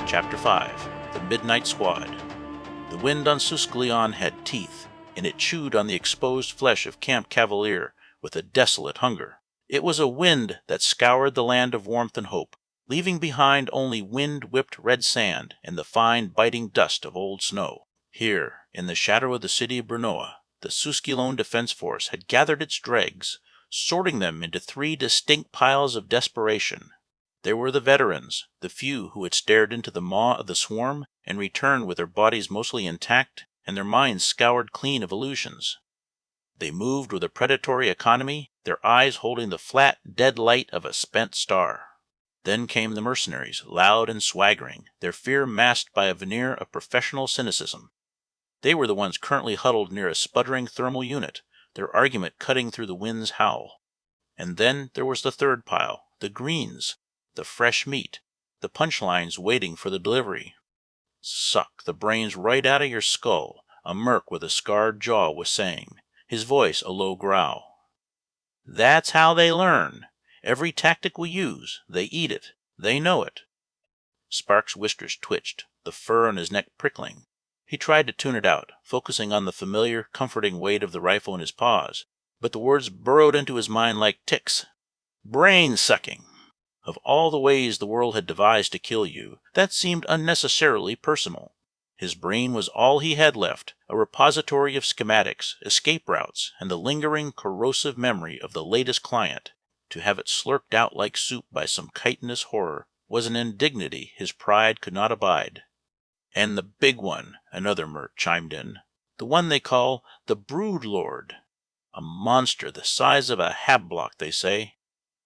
Chapter 5 The Midnight Squad. The wind on Susquehanna had teeth, and it chewed on the exposed flesh of Camp Cavalier with a desolate hunger. It was a wind that scoured the land of warmth and hope, leaving behind only wind-whipped red sand and the fine biting dust of old snow. Here, in the shadow of the city of Brunoa, the Susquehanna Defense Force had gathered its dregs, sorting them into three distinct piles of desperation. There were the veterans, the few who had stared into the maw of the swarm and returned with their bodies mostly intact and their minds scoured clean of illusions. They moved with a predatory economy, their eyes holding the flat, dead light of a spent star. Then came the mercenaries, loud and swaggering, their fear masked by a veneer of professional cynicism. They were the ones currently huddled near a sputtering thermal unit, their argument cutting through the wind's howl. And then there was the third pile, the greens, the fresh meat, the punchlines waiting for the delivery. "Suck the brains right out of your skull," a merc with a scarred jaw was saying, his voice a low growl. "That's how they learn. Every tactic we use, they eat it. They know it." Sparks' whiskers twitched, the fur on his neck prickling. He tried to tune it out, focusing on the familiar, comforting weight of the rifle in his paws, but the words burrowed into his mind like ticks. Brain-sucking! Of all the ways the world had devised to kill you, that seemed unnecessarily personal. His brain was all he had left, a repository of schematics, escape routes, and the lingering, corrosive memory of the latest client. To have it slurped out like soup by some chitinous horror was an indignity his pride could not abide. "And the big one," another merc chimed in. "The one they call the Brood Lord. A monster the size of a hab-block, they say.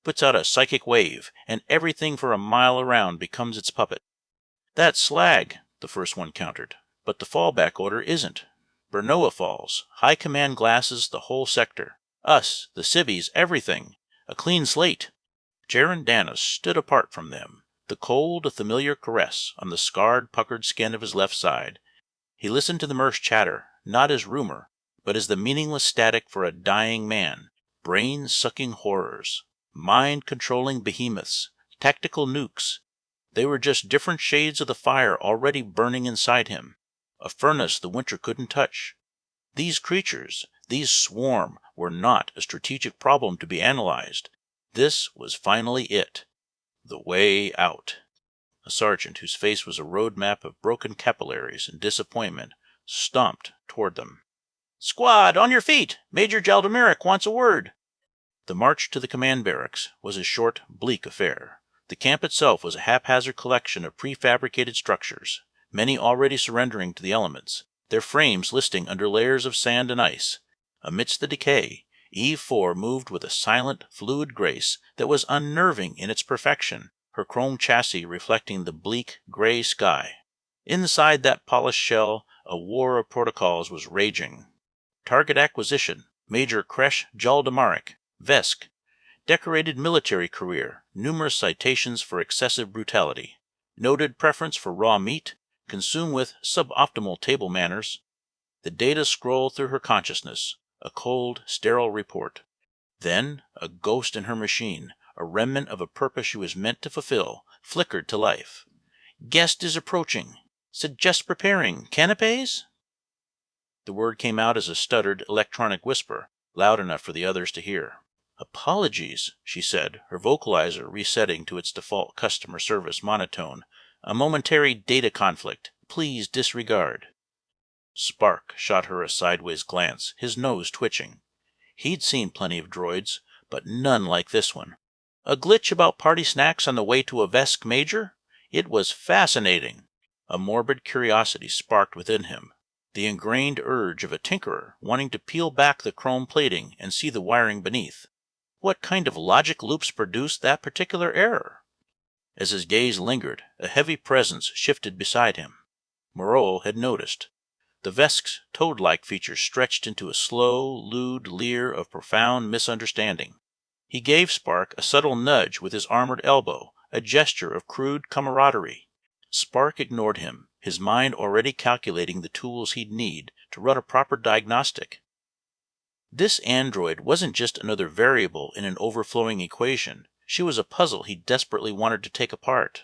Puts out a psychic wave, and everything for a mile around becomes its puppet." "That's slag," the first one countered. "But the fallback order isn't. Brunoa falls. High command glasses the whole sector. Us, the civvies, everything. A clean slate." Jaron stood apart from them, the cold a familiar caress on the scarred, puckered skin of his left side. He listened to the mercs chatter, not as rumor, but as the meaningless static for a dying man. Brain-sucking horrors. Mind-controlling behemoths. Tactical nukes. They were just different shades of the fire already burning inside him. A furnace the winter couldn't touch. These creatures, these swarm, were not a strategic problem to be analyzed. This was finally it. The way out. A sergeant, whose face was a road map of broken capillaries and disappointment, stomped toward them. "Squad, on your feet! Major Jaldemiric wants a word." The march to the command barracks was a short, bleak affair. The camp itself was a haphazard collection of prefabricated structures, many already surrendering to the elements, their frames listing under layers of sand and ice. Amidst the decay, Eve 4 moved with a silent, fluid grace that was unnerving in its perfection, her chrome chassis reflecting the bleak, gray sky. Inside that polished shell, a war of protocols was raging. Target acquisition, Major Kresh Jaldemaric, Vesk. Decorated military career, numerous citations for excessive brutality. Noted preference for raw meat, consumed with suboptimal table manners. The data scrolled through her consciousness, a cold, sterile report. Then, a ghost in her machine, a remnant of a purpose she was meant to fulfill, flickered to life. "Guest is approaching. Suggest preparing. Canapes?" The word came out as a stuttered, electronic whisper, loud enough for the others to hear. "Apologies," she said, her vocalizer resetting to its default customer service monotone. "A momentary data conflict. Please disregard." Spark shot her a sideways glance, his nose twitching. He'd seen plenty of droids, but none like this one. "A glitch about party snacks on the way to a Vesk, Major? It was fascinating." A morbid curiosity sparked within him, the ingrained urge of a tinkerer wanting to peel back the chrome plating and see the wiring beneath. What kind of logic loops produced that particular error? As his gaze lingered, a heavy presence shifted beside him. Moreau had noticed. The Vesk's toad-like features stretched into a slow, lewd leer of profound misunderstanding. He gave Spark a subtle nudge with his armored elbow, a gesture of crude camaraderie. Spark ignored him, his mind already calculating the tools he'd need to run a proper diagnostic. This android wasn't just another variable in an overflowing equation. She was a puzzle he desperately wanted to take apart.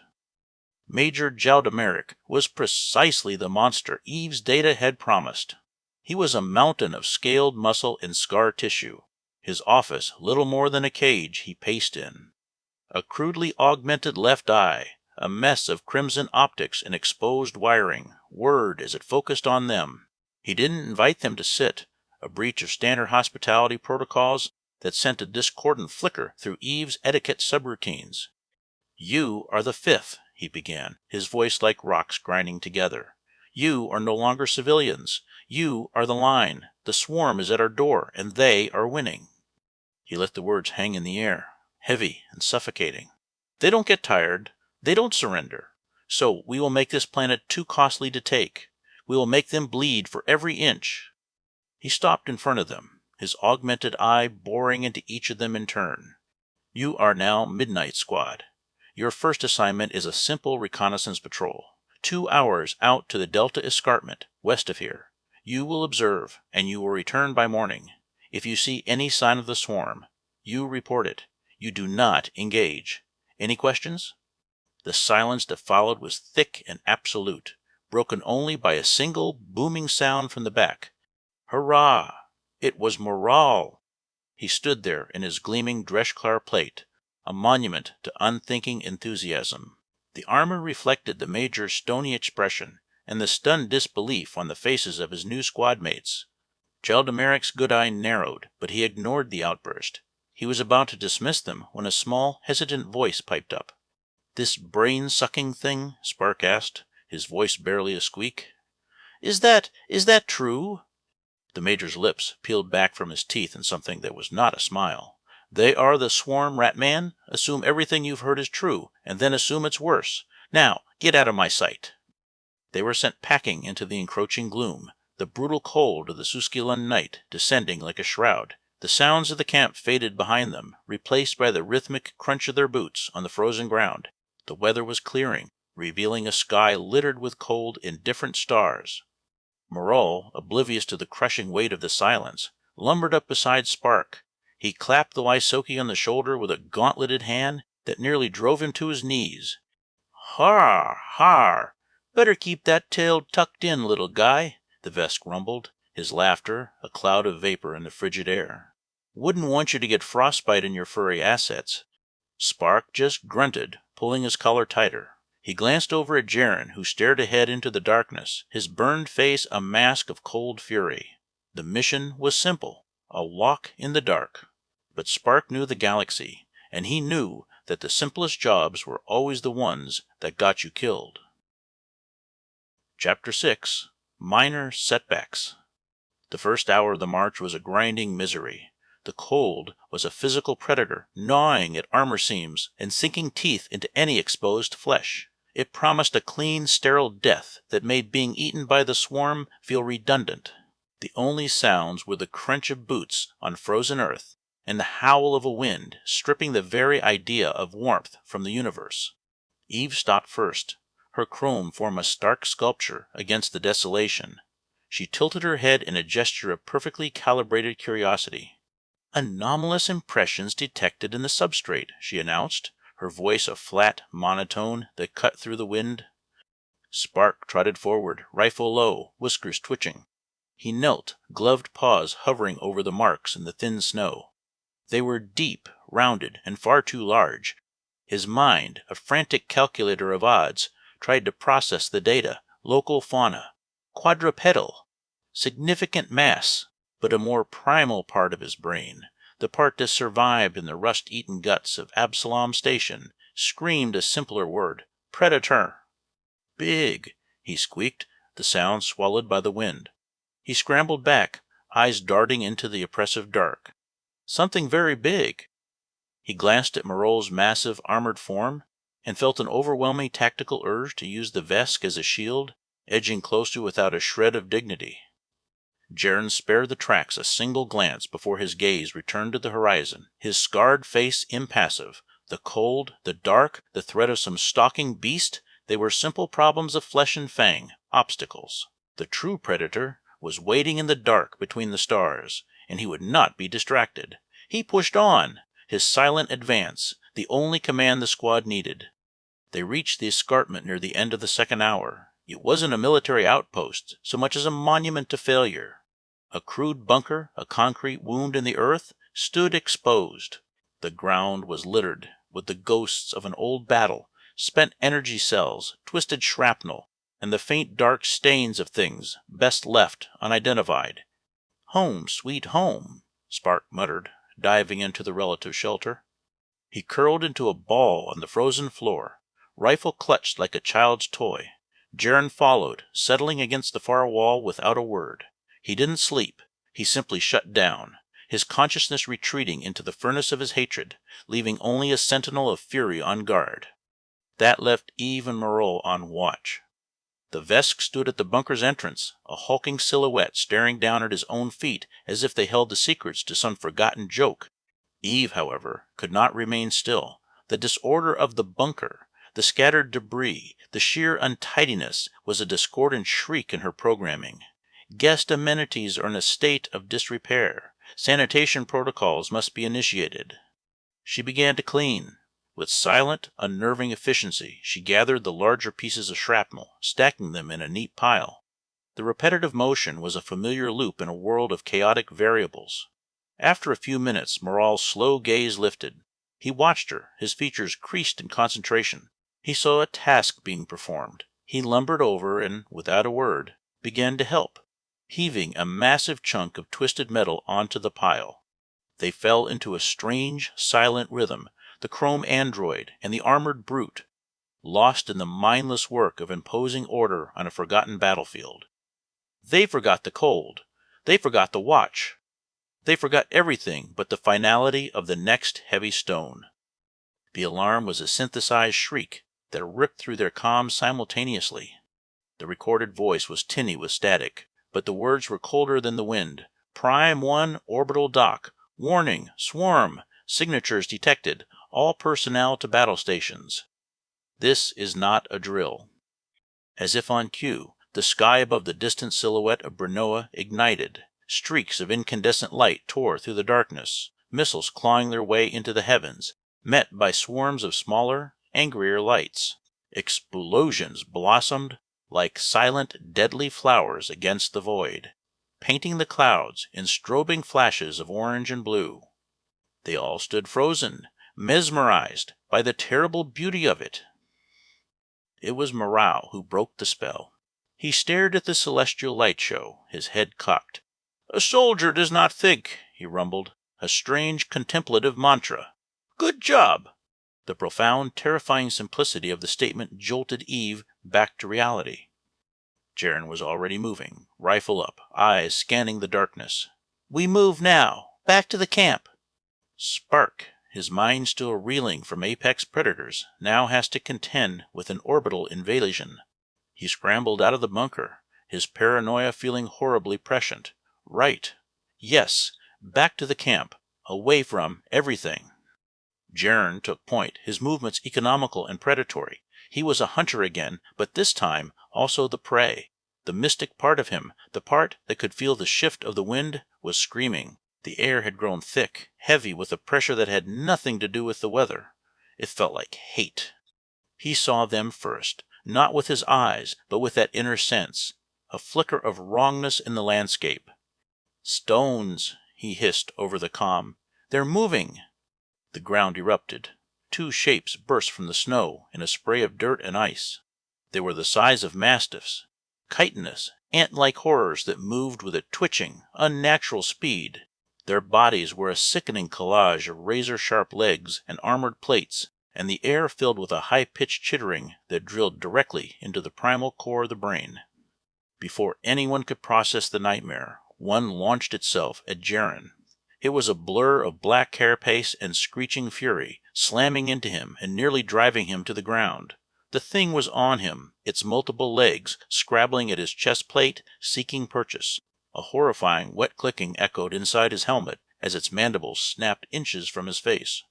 Major Jaldemeric was precisely the monster Eve's data had promised. He was a mountain of scaled muscle and scar tissue, his office little more than a cage he paced in. A crudely augmented left eye, a mess of crimson optics and exposed wiring, whirred as it focused on them. He didn't invite them to sit, a breach of standard hospitality protocols that sent a discordant flicker through Eve's etiquette subroutines. "You are the fifth," he began, his voice like rocks grinding together. "You are no longer civilians. You are the line. The swarm is at our door, and they are winning." He let the words hang in the air, heavy and suffocating. "They don't get tired. They don't surrender. So we will make this planet too costly to take. We will make them bleed for every inch." He stopped in front of them, his augmented eye boring into each of them in turn. "You are now Midnight Squad. Your first assignment is a simple reconnaissance patrol. 2 hours out to the Delta Escarpment, west of here. You will observe, and you will return by morning. If you see any sign of the swarm, you report it. You do not engage. Any questions?" The silence that followed was thick and absolute, broken only by a single booming sound from the back. Hurrah! It was Morral! He stood there in his gleaming Dreshklar plate, a monument to unthinking enthusiasm. The armor reflected the Major's stony expression and the stunned disbelief on the faces of his new squad mates. Jaldemeric's good eye narrowed, but he ignored the outburst. He was about to dismiss them when a small, hesitant voice piped up. "This brain-sucking thing?" Spark asked, his voice barely a squeak. Is that true?" The Major's lips peeled back from his teeth in something that was not a smile. "They are the swarm, Ratman. Assume everything you've heard is true, and then assume it's worse. Now, get out of my sight." They were sent packing into the encroaching gloom, the brutal cold of the Suskilan night descending like a shroud. The sounds of the camp faded behind them, replaced by the rhythmic crunch of their boots on the frozen ground. The weather was clearing, revealing a sky littered with cold, indifferent stars. Morral, oblivious to the crushing weight of the silence, lumbered up beside Spark. He clapped the Waisoki on the shoulder with a gauntleted hand that nearly drove him to his knees. "Har! Har! Better keep that tail tucked in, little guy," the vest grumbled, his laughter a cloud of vapor in the frigid air. "Wouldn't want you to get frostbite in your furry assets." Spark just grunted, pulling his collar tighter. He glanced over at Jaren, who stared ahead into the darkness, his burned face a mask of cold fury. The mission was simple, a walk in the dark. But Spark knew the galaxy, and he knew that the simplest jobs were always the ones that got you killed. Chapter 6. Minor Setbacks. The first hour of the march was a grinding misery. The cold was a physical predator, gnawing at armor seams and sinking teeth into any exposed flesh. It promised a clean, sterile death that made being eaten by the swarm feel redundant. The only sounds were the crunch of boots on frozen earth and the howl of a wind stripping the very idea of warmth from the universe. Eve stopped first, her chrome form a stark sculpture against the desolation. She tilted her head in a gesture of perfectly calibrated curiosity. "Anomalous impressions detected in the substrate," she announced, her voice a flat monotone that cut through the wind. Spark trotted forward, rifle low, whiskers twitching. He knelt, gloved paws hovering over the marks in the thin snow. They were deep, rounded, and far too large. His mind, a frantic calculator of odds, tried to process the data, local fauna, quadrupedal, significant mass, but a more primal part of his brain, the part that survived in the rust-eaten guts of Absalom Station, screamed a simpler word: predator. "Big," he squeaked, the sound swallowed by the wind. He scrambled back, eyes darting into the oppressive dark. "Something very big." He glanced at Moral's massive, armored form, and felt an overwhelming tactical urge to use the Vesk as a shield, edging closer without a shred of dignity. Jaren spared the tracks a single glance before his gaze returned to the horizon, his scarred face impassive. The cold, the dark, the threat of some stalking beast, they were simple problems of flesh and fang, obstacles. The true predator was waiting in the dark between the stars, and he would not be distracted. He pushed on, his silent advance, the only command the squad needed. They reached the escarpment near the end of the second hour. It wasn't a military outpost so much as a monument to failure. A crude bunker, a concrete wound in the earth, stood exposed. The ground was littered with the ghosts of an old battle, spent energy cells, twisted shrapnel, and the faint dark stains of things best left unidentified. "Home, sweet home," Spark muttered, diving into the relative shelter. He curled into a ball on the frozen floor, rifle clutched like a child's toy. Jaren followed, settling against the far wall without a word. He didn't sleep. He simply shut down, his consciousness retreating into the furnace of his hatred, leaving only a sentinel of fury on guard. That left Eve and Morol on watch. The Vesk stood at the bunker's entrance, a hulking silhouette staring down at his own feet as if they held the secrets to some forgotten joke. Eve, however, could not remain still. The disorder of the bunker, the scattered debris, the sheer untidiness was a discordant shriek in her programming. Guest amenities are in a state of disrepair. Sanitation protocols must be initiated. She began to clean. With silent, unnerving efficiency, she gathered the larger pieces of shrapnel, stacking them in a neat pile. The repetitive motion was a familiar loop in a world of chaotic variables. After a few minutes, Moral's slow gaze lifted. He watched her, his features creased in concentration. He saw a task being performed. He lumbered over and, without a word, began to help, heaving a massive chunk of twisted metal onto the pile. They fell into a strange, silent rhythm, the chrome android and the armored brute, lost in the mindless work of imposing order on a forgotten battlefield. They forgot the cold. They forgot the watch. They forgot everything but the finality of the next heavy stone. The alarm was a synthesized shriek that ripped through their comms simultaneously. The recorded voice was tinny with static, but the words were colder than the wind. Prime 1 orbital dock. Warning, swarm. Signatures detected. All personnel to battle stations. This is not a drill. As if on cue, the sky above the distant silhouette of Brinoa ignited. Streaks of incandescent light tore through the darkness, missiles clawing their way into the heavens, met by swarms of smaller, angrier lights. Explosions blossomed like silent, deadly flowers against the void, painting the clouds in strobing flashes of orange and blue. They all stood frozen, mesmerized by the terrible beauty of it. It was Morale who broke the spell. He stared at the celestial light show, his head cocked. "A soldier does not think," he rumbled, a strange contemplative mantra. "Good job!" The profound, terrifying simplicity of the statement jolted Eve back to reality. Jaren was already moving, rifle up, eyes scanning the darkness. "We move now. Back to the camp." Spark, his mind still reeling from apex predators, now has to contend with an orbital invasion. He scrambled out of the bunker, his paranoia feeling horribly prescient. Right. Yes, back to the camp, away from everything. Jaren took point, his movements economical and predatory. He was a hunter again, but this time also the prey. The mystic part of him, the part that could feel the shift of the wind, was screaming. The air had grown thick, heavy with a pressure that had nothing to do with the weather. It felt like hate. He saw them first, not with his eyes, but with that inner sense, a flicker of wrongness in the landscape. "Stones," he hissed over the comm. "They're moving." The ground erupted. Two shapes burst from the snow in a spray of dirt and ice. They were the size of mastiffs, chitinous, ant-like horrors that moved with a twitching, unnatural speed. Their bodies were a sickening collage of razor-sharp legs and armored plates, and the air filled with a high-pitched chittering that drilled directly into the primal core of the brain. Before anyone could process the nightmare, one launched itself at Jaren. It was a blur of black carapace and screeching fury, slamming into him and nearly driving him to the ground. The thing was on him, its multiple legs scrabbling at his chest plate, seeking purchase. A horrifying wet clicking echoed inside his helmet as its mandibles snapped inches from his face.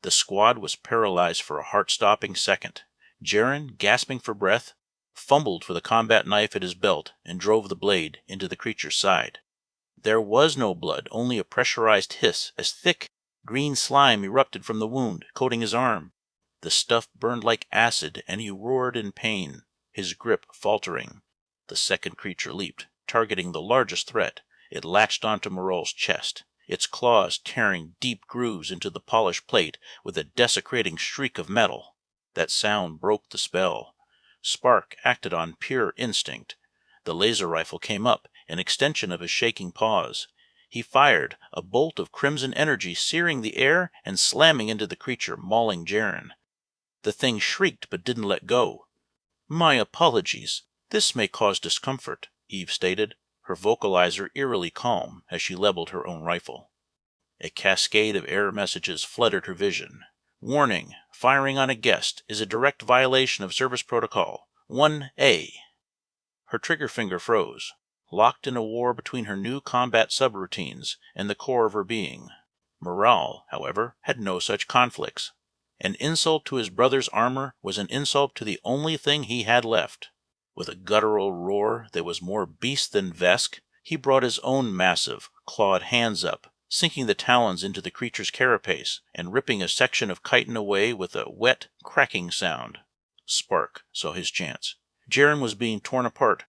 The squad was paralyzed for a heart-stopping second. Jaren, gasping for breath, fumbled for the combat knife at his belt and drove the blade into the creature's side. There was no blood, only a pressurized hiss as thick, green slime erupted from the wound, coating his arm. The stuff burned like acid, and he roared in pain, his grip faltering. The second creature leaped, targeting the largest threat. It latched onto Morol's chest, its claws tearing deep grooves into the polished plate with a desecrating shriek of metal. That sound broke the spell. Spark acted on pure instinct. The laser rifle came up, an extension of his shaking paws. He fired, a bolt of crimson energy searing the air and slamming into the creature mauling Jaren. The thing shrieked but didn't let go. "My apologies. This may cause discomfort," Eve stated, her vocalizer eerily calm as she leveled her own rifle. A cascade of error messages flooded her vision. "Warning, firing on a guest is a direct violation of Service Protocol 1A." Her trigger finger froze, locked in a war between her new combat subroutines and the core of her being. Morale, however, had no such conflicts. An insult to his brother's armor was an insult to the only thing he had left. With a guttural roar that was more beast than Vesk, he brought his own massive, clawed hands up, sinking the talons into the creature's carapace and ripping a section of chitin away with a wet, cracking sound. Spark saw his chance. Jaren was being torn apart.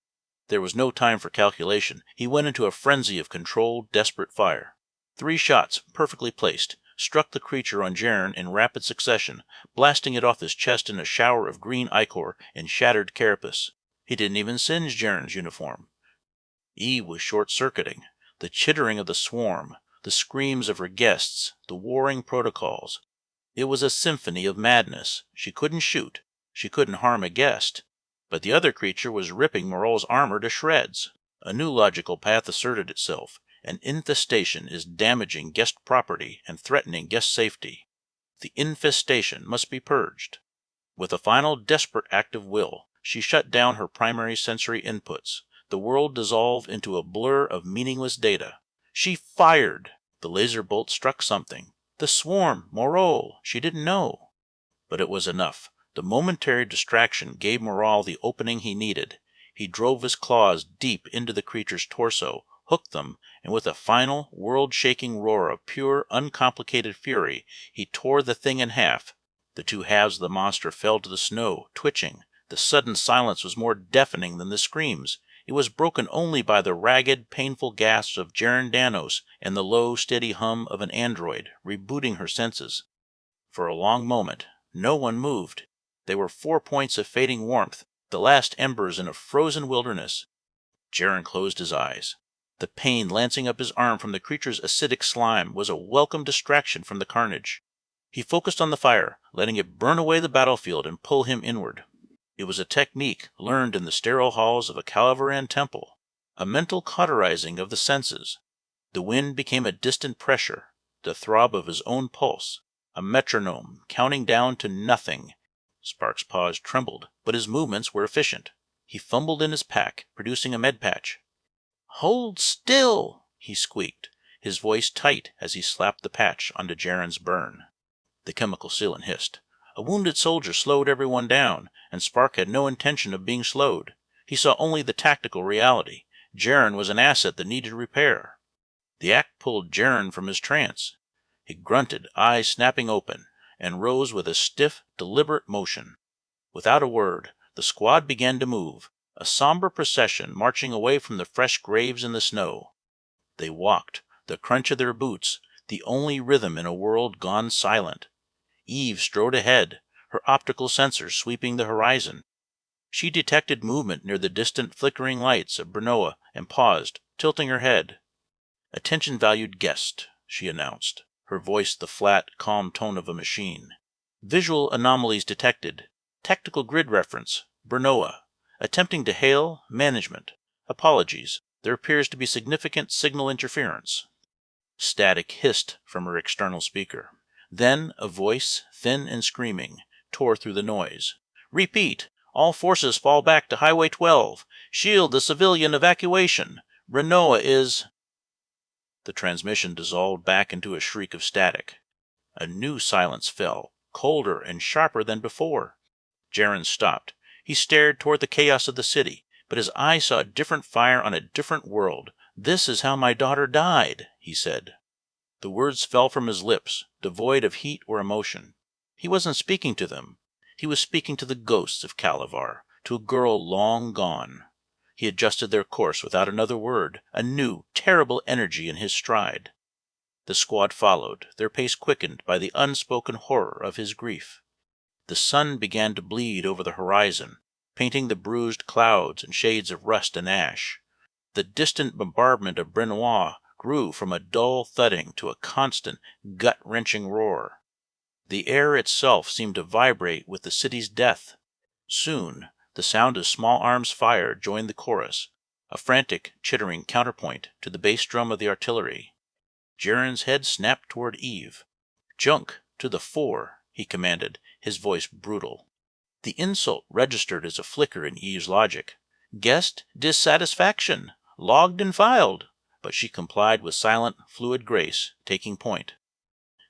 There was no time for calculation. He went into a frenzy of controlled, desperate fire. 3 shots, perfectly placed, struck the creature on Jaren in rapid succession, blasting it off his chest in a shower of green ichor and shattered carapace. He didn't even singe Jaren's uniform. Eve was short-circuiting. The chittering of the swarm, the screams of her guests, the warring protocols. It was a symphony of madness. She couldn't shoot. She couldn't harm a guest. But the other creature was ripping Morol's armor to shreds. A new logical path asserted itself. An infestation is damaging guest property and threatening guest safety. The infestation must be purged. With a final desperate act of will, she shut down her primary sensory inputs. The world dissolved into a blur of meaningless data. She fired. The laser bolt struck something. The swarm, Morol, she didn't know. But it was enough. The momentary distraction gave Morol the opening he needed. He drove his claws deep into the creature's torso, hooked them, and with a final, world-shaking roar of pure, uncomplicated fury, he tore the thing in half. The 2 halves of the monster fell to the snow, twitching. The sudden silence was more deafening than the screams. It was broken only by the ragged, painful gasps of Jaren Danos and the low, steady hum of an android, rebooting her senses. For a long moment, no one moved. They were 4 points of fading warmth, the last embers in a frozen wilderness. Jaren closed his eyes. The pain lancing up his arm from the creature's acidic slime was a welcome distraction from the carnage. He focused on the fire, letting it burn away the battlefield and pull him inward. It was a technique learned in the sterile halls of a Calaveran temple, a mental cauterizing of the senses. The wind became a distant pressure, the throb of his own pulse, a metronome counting down to nothing. Spark's paws trembled, but his movements were efficient. He fumbled in his pack, producing a med patch. "Hold still," he squeaked, his voice tight as he slapped the patch onto Jaren's burn. The chemical sealant hissed. A wounded soldier slowed everyone down, and Spark had no intention of being slowed. He saw only the tactical reality. Jaren was an asset that needed repair. The act pulled Jaren from his trance. He grunted, eyes snapping open, and rose with a stiff, deliberate motion. Without a word, the squad began to move, a somber procession marching away from the fresh graves in the snow. They walked, the crunch of their boots, the only rhythm in a world gone silent. Eve strode ahead, her optical sensors sweeping the horizon. She detected movement near the distant flickering lights of Brnoa and paused, tilting her head. "Attention valued guest," she announced, her voice the flat, calm tone of a machine. "Visual anomalies detected. Tactical grid reference, Brnoa. Attempting to hail management. Apologies. There appears to be significant signal interference." Static hissed from her external speaker. Then a voice, thin and screaming, tore through the noise. "Repeat. All forces fall back to Highway 12. Shield the civilian evacuation. Brnoa is—" The transmission dissolved back into a shriek of static. A new silence fell, colder and sharper than before. Jaren stopped. He stared toward the chaos of the city, but his eyes saw a different fire on a different world. "This is how my daughter died," he said. The words fell from his lips, devoid of heat or emotion. He wasn't speaking to them. He was speaking to the ghosts of Calavar, to a girl long gone. He adjusted their course without another word, a new, terrible energy in his stride. The squad followed, their pace quickened by the unspoken horror of his grief. The sun began to bleed over the horizon, painting the bruised clouds in shades of rust and ash. The distant bombardment of Brenois grew from a dull thudding to a constant, gut-wrenching roar. The air itself seemed to vibrate with the city's death. Soon, the sound of small arms fired joined the chorus, a frantic, chittering counterpoint to the bass drum of the artillery. Jaren's head snapped toward Eve. "Junk, to the fore," he commanded, his voice brutal. The insult registered as a flicker in Eve's logic. Guessed dissatisfaction, logged and filed, but she complied with silent, fluid grace, taking point.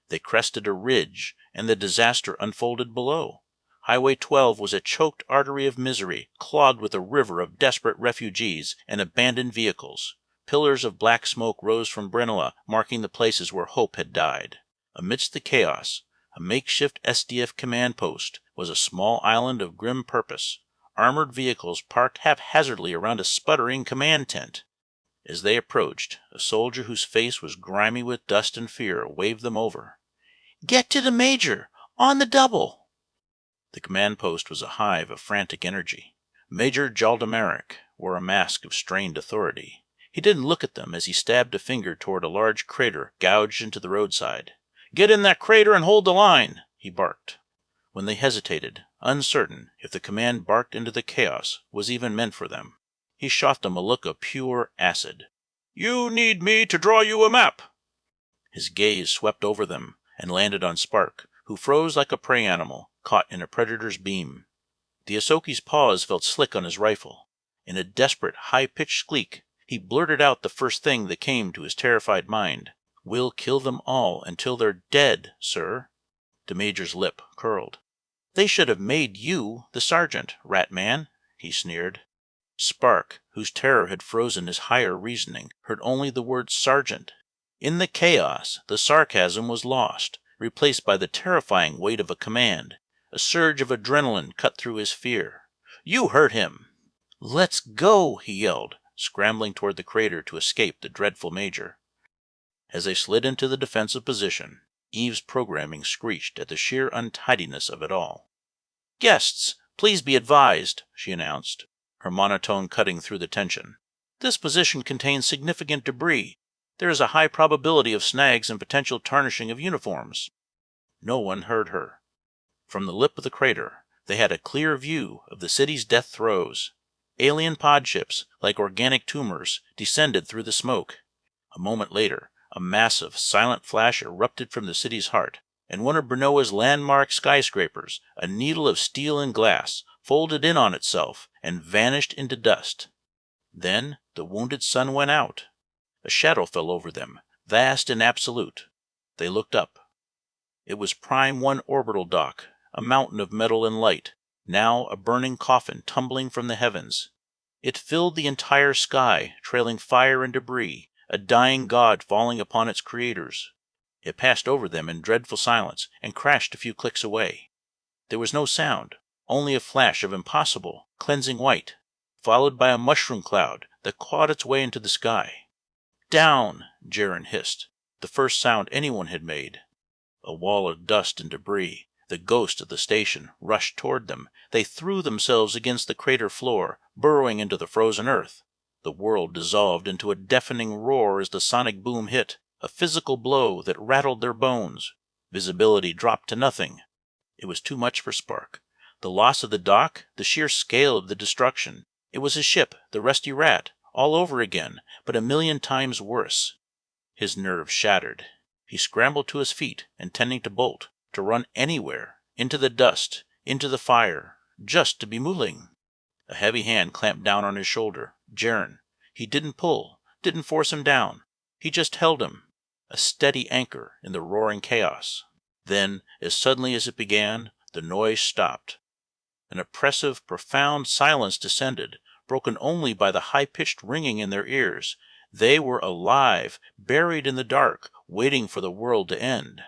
They crested a ridge, and the disaster unfolded below. Highway 12 was a choked artery of misery, clogged with a river of desperate refugees and abandoned vehicles. Pillars of black smoke rose from Brenois, marking the places where hope had died. Amidst the chaos, a makeshift SDF command post was a small island of grim purpose, armored vehicles parked haphazardly around a sputtering command tent. As they approached, a soldier whose face was grimy with dust and fear waved them over. "Get to the major! On the double!" The command post was a hive of frantic energy. Major Jaldamaric wore a mask of strained authority. He didn't look at them as he stabbed a finger toward a large crater gouged into the roadside. "Get in that crater and hold the line!" he barked. When they hesitated, uncertain if the command barked into the chaos was even meant for them, he shot them a look of pure acid. "You need me to draw you a map!" His gaze swept over them and landed on Spark, who froze like a prey animal caught in a predator's beam. The Asoki's paws felt slick on his rifle. In a desperate, high-pitched squeak, he blurted out the first thing that came to his terrified mind. "We'll kill them all until they're dead, sir." The major's lip curled. "They should have made you the sergeant, rat man," he sneered. Spark, whose terror had frozen his higher reasoning, heard only the word sergeant. In the chaos, the sarcasm was lost, replaced by the terrifying weight of a command. A surge of adrenaline cut through his fear. "You heard him!" "Let's go!" he yelled, scrambling toward the crater to escape the dreadful major. As they slid into the defensive position, Eve's programming screeched at the sheer untidiness of it all. "Guests, please be advised," she announced, her monotone cutting through the tension. "This position contains significant debris. There is a high probability of snags and potential tarnishing of uniforms." No one heard her. From the lip of the crater, they had a clear view of the city's death throes. Alien pod ships, like organic tumors, descended through the smoke. A moment later, a massive, silent flash erupted from the city's heart, and one of Brenoa's landmark skyscrapers, a needle of steel and glass, folded in on itself and vanished into dust. Then the wounded sun went out. A shadow fell over them, vast and absolute. They looked up. It was Prime 1 orbital dock, a mountain of metal and light, now a burning coffin tumbling from the heavens. It filled the entire sky, trailing fire and debris, a dying god falling upon its creators. It passed over them in dreadful silence and crashed a few clicks away. There was no sound, only a flash of impossible, cleansing white, followed by a mushroom cloud that clawed its way into the sky. "Down!" Jaren hissed, the first sound anyone had made. A wall of dust and debris, the ghost of the station, rushed toward them. They threw themselves against the crater floor, burrowing into the frozen earth. The world dissolved into a deafening roar as the sonic boom hit, a physical blow that rattled their bones. Visibility dropped to nothing. It was too much for Spark. The loss of the dock, the sheer scale of the destruction. It was his ship, the Rusty Rat, all over again, but a million times worse. His nerves shattered. He scrambled to his feet, intending to bolt, to run anywhere, into the dust, into the fire, just to be mooling. A heavy hand clamped down on his shoulder. Jaren. He didn't pull, didn't force him down. He just held him, a steady anchor in the roaring chaos. Then, as suddenly as it began, the noise stopped. An oppressive, profound silence descended, broken only by the high-pitched ringing in their ears. They were alive, buried in the dark, waiting for the world to end.